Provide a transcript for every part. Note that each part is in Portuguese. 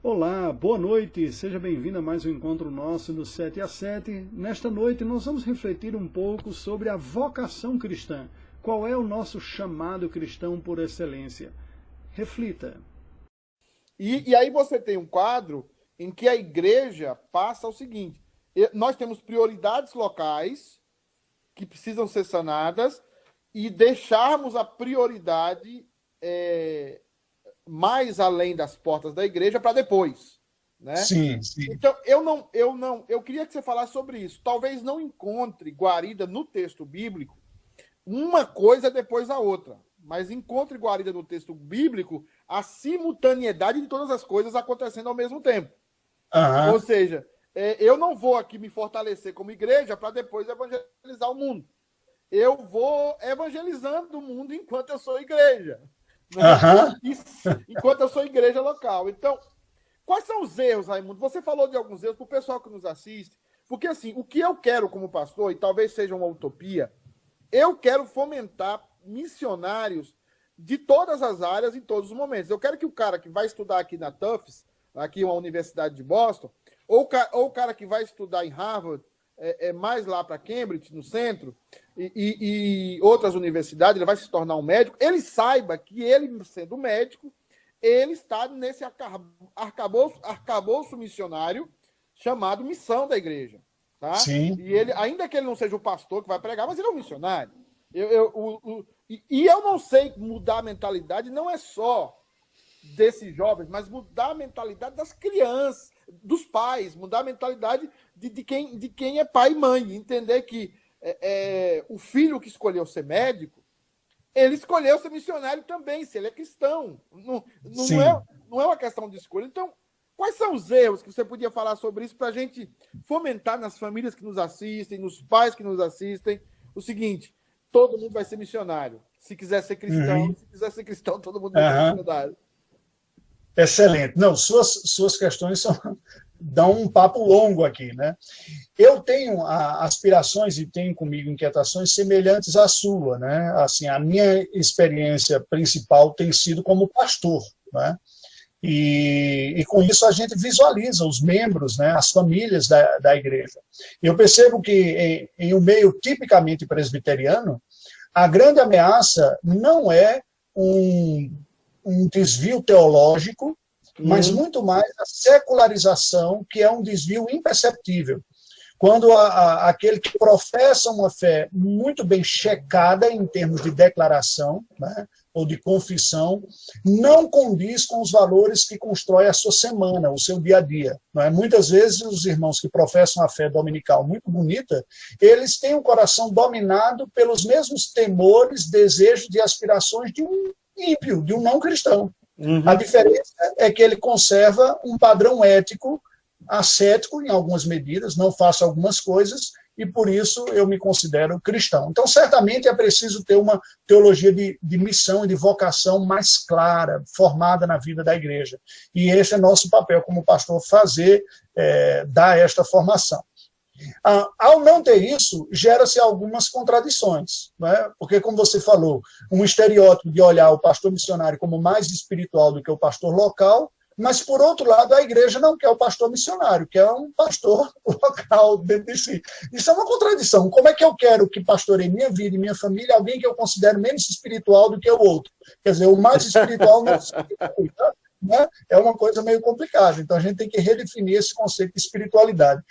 Olá, boa noite, seja bem-vindo a mais um encontro nosso do 7 a 7. Nesta noite nós vamos refletir um pouco sobre a vocação cristã. Qual é o nosso chamado cristão por excelência? Reflita. E aí você tem um quadro em que a igreja passa o seguinte: nós temos prioridades locais que precisam ser sanadas e deixarmos a prioridade mais além das portas da igreja para depois, né? Sim, sim. Então, eu queria que você falasse sobre isso. Talvez não encontre guarida no texto bíblico uma coisa depois da outra, mas encontre guarida no texto bíblico a simultaneidade de todas as coisas acontecendo ao mesmo tempo. Uhum. Ou seja, eu não vou aqui me fortalecer como igreja para depois evangelizar o mundo. Eu vou evangelizando o mundo enquanto eu sou igreja. Uhum. Enquanto eu sou igreja local. Então, quais são os erros, Raimundo? Você falou de alguns erros para o pessoal que nos assiste. Porque, assim, o que eu quero como pastor, e talvez seja uma utopia, eu quero fomentar missionários de todas as áreas, em todos os momentos. Eu quero que o cara que vai estudar aqui na Tufts, aqui uma universidade de Boston, ou o cara que vai estudar em Harvard, mais lá para Cambridge, no centro, e outras universidades, ele vai se tornar um médico, ele saiba que ele, sendo médico, ele está nesse arcabouço missionário chamado missão da igreja. Tá? Sim. E ele, ainda que ele não seja o pastor que vai pregar, mas ele é um missionário. E eu não sei mudar a mentalidade, não é só desses jovens, mas mudar a mentalidade das crianças, dos pais, mudar a mentalidade de quem é pai e mãe, entender que o filho que escolheu ser médico, ele escolheu ser missionário também, se ele é cristão. Não é uma questão de escolha. Então, quais são os erros que você podia falar sobre isso para a gente fomentar nas famílias que nos assistem, nos pais que nos assistem, o seguinte: todo mundo vai ser missionário. Se quiser ser cristão, se quiser ser cristão, todo mundo vai ser missionário. Excelente. Não, suas questões dão um papo longo aqui, né? Eu tenho aspirações e tenho comigo inquietações semelhantes à sua, né? Assim, a minha experiência principal tem sido como pastor, né? E com isso a gente visualiza os membros, né, as famílias da igreja. Eu percebo que em um meio tipicamente presbiteriano, a grande ameaça não é um desvio teológico, mas muito mais a secularização, que é um desvio imperceptível. Quando aquele que professa uma fé muito bem checada em termos de declaração, né, ou de confissão, não condiz com os valores que constrói a sua semana, o seu dia a dia. Não é? Muitas vezes os irmãos que professam a fé dominical muito bonita, eles têm o coração dominado pelos mesmos temores, desejos e aspirações de um ímpio, de um não cristão. A diferença é que ele conserva um padrão ético, ascético em algumas medidas, não faço algumas coisas, e por isso eu me considero cristão. Então, certamente é preciso ter uma teologia de missão e de vocação mais clara, formada na vida da igreja. E esse é nosso papel como pastor, dar esta formação. Ao não ter isso, gera-se algumas contradições, né? Porque, como você falou, um estereótipo de olhar o pastor missionário como mais espiritual do que o pastor local, mas, por outro lado, a igreja não quer o pastor missionário, quer um pastor local dentro de si. Isso é uma contradição. Como é que eu quero que pastoreie minha vida e minha família alguém que eu considero menos espiritual do que o outro? Quer dizer, o mais espiritual não se cuida, né? É uma coisa meio complicada. Então, a gente tem que redefinir esse conceito de espiritualidade.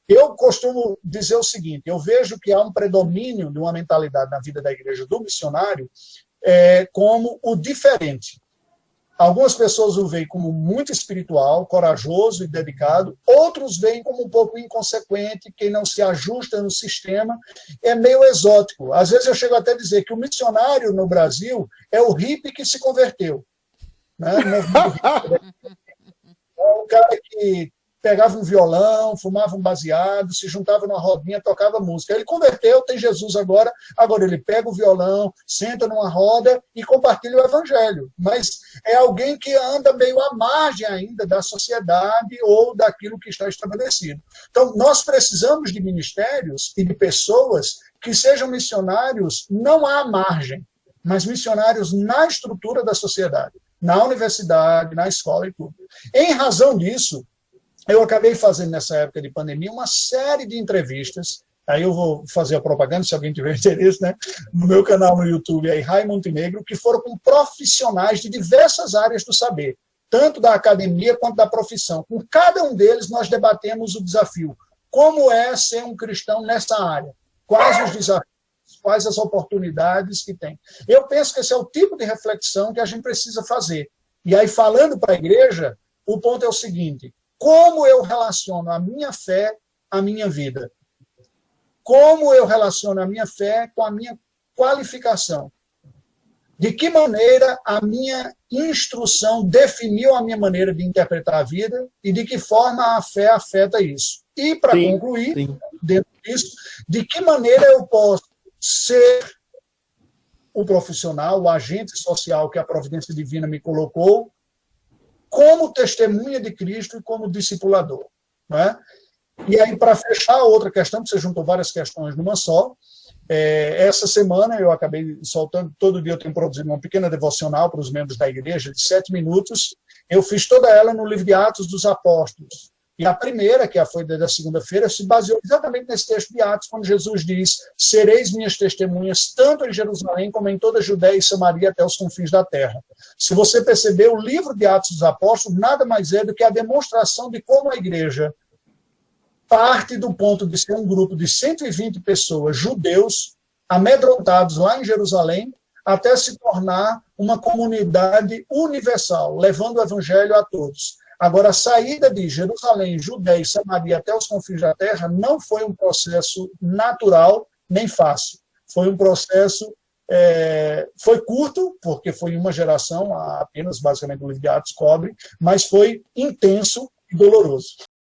Eu costumo dizer o seguinte: eu vejo que há um predomínio de uma mentalidade na vida da igreja do missionário como o diferente. Algumas pessoas o veem como muito espiritual, corajoso e dedicado. Outros veem como um pouco inconsequente, quem não se ajusta no sistema. É meio exótico. Às vezes eu chego até a dizer que o missionário no Brasil é o hippie que se converteu. Né? É um cara que pegava um violão, fumava um baseado, se juntava numa rodinha, tocava música. Ele converteu, tem Jesus agora ele pega o violão, senta numa roda e compartilha o evangelho. Mas é alguém que anda meio à margem ainda da sociedade ou daquilo que está estabelecido. Então, nós precisamos de ministérios e de pessoas que sejam missionários não à margem, mas missionários na estrutura da sociedade. na universidade, na escola e tudo. Em razão disso, eu acabei fazendo, nessa época de pandemia, uma série de entrevistas. Aí eu vou fazer a propaganda, se alguém tiver interesse, né? No meu canal no YouTube, aí, Rai Montenegro, que foram com profissionais de diversas áreas do saber, tanto da academia quanto da profissão. Com cada um deles, nós debatemos o desafio. Como é ser um cristão nessa área? Quais os desafios? Quais as oportunidades que tem? Eu penso que esse é o tipo de reflexão que a gente precisa fazer. E aí, falando para a igreja, o ponto é o seguinte: como eu relaciono a minha fé à minha vida? Como eu relaciono a minha fé com a minha qualificação? De que maneira a minha instrução definiu a minha maneira de interpretar a vida e de que forma a fé afeta isso? E, para concluir, dentro disso, de que maneira eu posso ser o profissional, o agente social que a providência divina me colocou, como testemunha de Cristo e como discipulador. Não é? E aí, para fechar, outra questão, que você juntou várias questões numa só, essa semana eu acabei soltando, todo dia eu tenho produzido uma pequena devocional para os membros da igreja, de 7 minutos, eu fiz toda ela no livro de Atos dos Apóstolos. E a primeira, que foi da segunda-feira, se baseou exatamente nesse texto de Atos, quando Jesus diz: sereis minhas testemunhas, tanto em Jerusalém como em toda a Judéia e Samaria até os confins da terra. Se você perceber, o livro de Atos dos Apóstolos nada mais é do que a demonstração de como a igreja parte do ponto de ser um grupo de 120 pessoas, judeus, amedrontados lá em Jerusalém, até se tornar uma comunidade universal, levando o evangelho a todos. Agora, a saída de Jerusalém, Judéia e Samaria até os confins da terra não foi um processo natural nem fácil. Foi um processo, foi curto, porque foi uma geração, apenas basicamente o livro de Atos cobre, mas foi intenso e doloroso.